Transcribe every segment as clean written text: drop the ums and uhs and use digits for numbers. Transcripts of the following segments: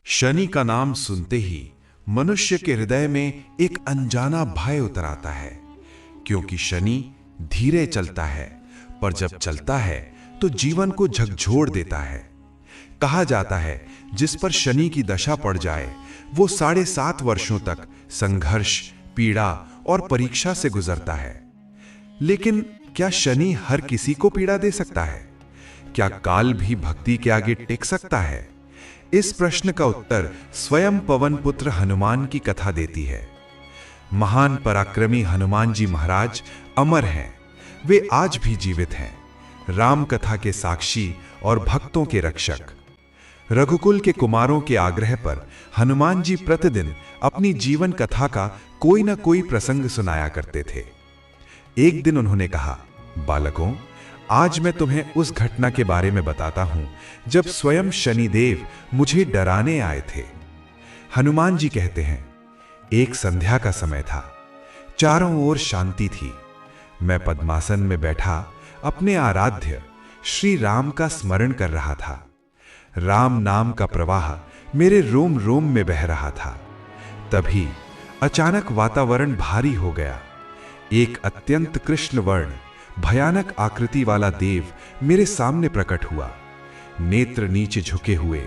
शनि का नाम सुनते ही मनुष्य के हृदय में एक अनजाना भय उतर आता है, क्योंकि शनि धीरे चलता है, पर जब चलता है तो जीवन को झकझोर देता है। कहा जाता है जिस पर शनि की दशा पड़ जाए वो 7.5 वर्षों तक संघर्ष, पीड़ा और परीक्षा से गुजरता है। लेकिन क्या शनि हर किसी को पीड़ा दे सकता है? क्या काल भी भक्ति के आगे टिक सकता है? इस प्रश्न का उत्तर स्वयं पवन पुत्र हनुमान की कथा देती है। महान पराक्रमी हनुमान जी महाराज अमर हैं, वे आज भी जीवित हैं, राम कथा के साक्षी और भक्तों के रक्षक। रघुकुल के कुमारों के आग्रह पर हनुमान जी प्रतिदिन अपनी जीवन कथा का कोई न कोई प्रसंग सुनाया करते थे। एक दिन उन्होंने कहा, बालकों, आज मैं तुम्हें उस घटना के बारे में बताता हूं जब स्वयं शनिदेव मुझे डराने आए थे। हनुमान जी कहते हैं, एक संध्या का समय था, चारों ओर शांति थी। मैं पद्मासन में बैठा अपने आराध्य श्री राम का स्मरण कर रहा था। राम नाम का प्रवाह मेरे रोम रोम में बह रहा था। तभी अचानक वातावरण भारी हो गया। एक अत्यंत कृष्ण वर्ण भयानक आकृति वाला देव मेरे सामने प्रकट हुआ। नेत्र नीचे झुके हुए,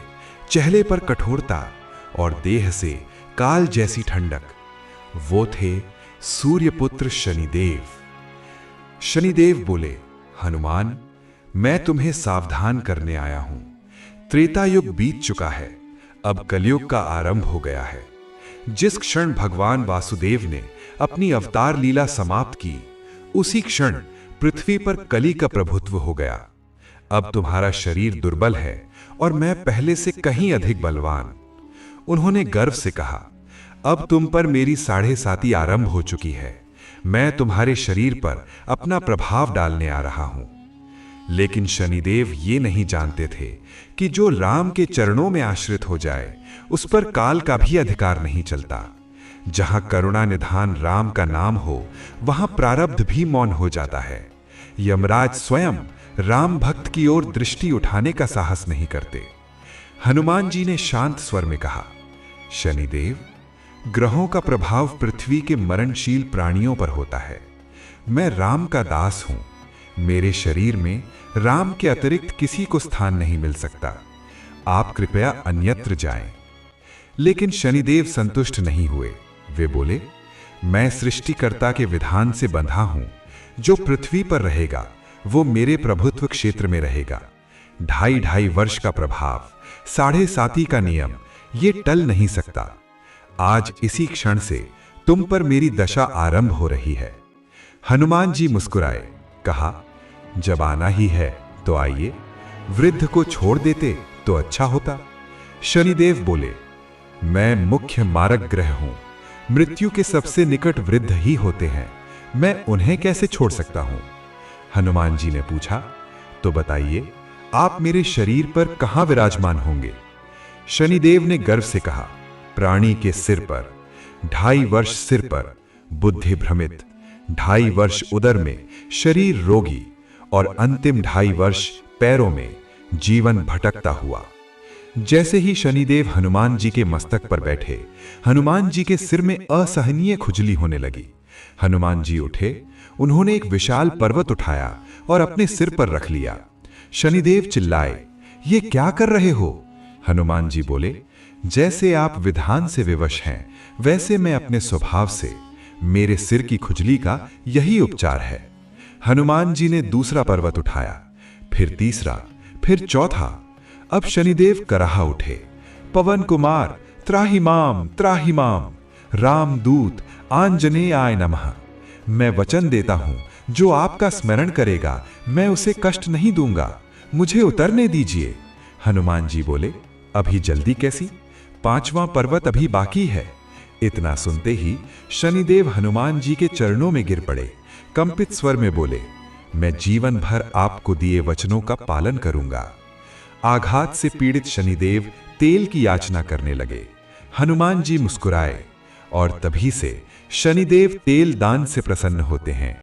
चेहरे पर कठोरता और देह से काल जैसी ठंडक। वो थे सूर्यपुत्र शनिदेव। शनिदेव बोले, हनुमान, मैं तुम्हें सावधान करने आया हूं। त्रेता युग बीत चुका है, अब कलयुग का आरंभ हो गया है। जिस क्षण भगवान वासुदेव ने अपनी अवतार लीला समाप्त की, उसी क्षण पृथ्वी पर कली का प्रभुत्व हो गया। अब तुम्हारा शरीर दुर्बल है और मैं पहले से कहीं अधिक बलवान। उन्होंने गर्व से कहा, अब तुम पर मेरी 7.5 आरंभ हो चुकी है। मैं तुम्हारे शरीर पर अपना प्रभाव डालने आ रहा हूं। लेकिन शनिदेव ये नहीं जानते थे कि जो राम के चरणों में आश्रित हो जाए उस पर काल का भी अधिकार नहीं चलता। जहां करुणा निधान राम का नाम हो, वहां प्रारब्ध भी मौन हो जाता है। यमराज स्वयं राम भक्त की ओर दृष्टि उठाने का साहस नहीं करते। हनुमान जी ने शांत स्वर में कहा, शनिदेव, ग्रहों का प्रभाव पृथ्वी के मरणशील प्राणियों पर होता है। मैं राम का दास हूं। मेरे शरीर में राम के अतिरिक्त किसी को स्थान नहीं मिल सकता। आप कृपया अन्यत्र जाएं। लेकिन शनिदेव संतुष्ट नहीं हुए। वे बोले, मैं सृष्टिकर्ता के विधान से बंधा हूं। जो पृथ्वी पर रहेगा वो मेरे प्रभुत्व क्षेत्र में रहेगा। 2.5 वर्ष का प्रभाव, 7.5 का नियम, ये टल नहीं सकता। आज इसी क्षण से तुम पर मेरी दशा आरंभ हो रही है। हनुमान जी मुस्कुराए, कहा, जब आना ही है तो आइए। वृद्ध को छोड़ देते तो अच्छा होता। शनिदेव बोले, मैं मुख्य मारक ग्रह हूं। मृत्यु के सबसे निकट वृद्ध ही होते हैं। मैं उन्हें कैसे छोड़ सकता हूं? हनुमान जी ने पूछा, तो बताइए, आप मेरे शरीर पर कहां विराजमान होंगे? शनिदेव ने गर्व से कहा, प्राणी के सिर पर। 2.5 वर्ष सिर पर, बुद्धि भ्रमित। 2.5 वर्ष उदर में, शरीर रोगी। और अंतिम 2.5 वर्ष पैरों में, जीवन भटकता हुआ। जैसे ही शनिदेव हनुमान जी के मस्तक पर बैठे, हनुमान जी के सिर में असहनीय खुजली होने लगी। हनुमान जी उठे, उन्होंने एक विशाल पर्वत उठाया और अपने सिर पर रख लिया। शनिदेव चिल्लाए, ये क्या कर रहे हो? हनुमान जी बोले, जैसे आप विधान से विवश हैं, वैसे मैं अपने स्वभाव से। मेरे सिर की खुजली का यही उपचार है। हनुमान जी ने दूसरा पर्वत उठाया, फिर तीसरा, फिर चौथा। अब शनिदेव कराह उठे, पवन कुमार, त्राहि माम, रामदूत आंजनेयाय नमः। मैं वचन देता हूं, जो आपका स्मरण करेगा मैं उसे कष्ट नहीं दूंगा। मुझे उतरने दीजिए। हनुमान जी बोले, अभी जल्दी कैसी? 5वां पर्वत अभी बाकी है। इतना सुनते ही शनिदेव हनुमान जी के चरणों में गिर पड़े। कंपित स्वर में बोले, मैं जीवन भर आपको दिए वचनों का पालन करूंगा। आघात से पीड़ित शनिदेव तेल की याचना करने लगे। हनुमान जी मुस्कुराए और तभी से शनिदेव तेल दान से प्रसन्न होते हैं।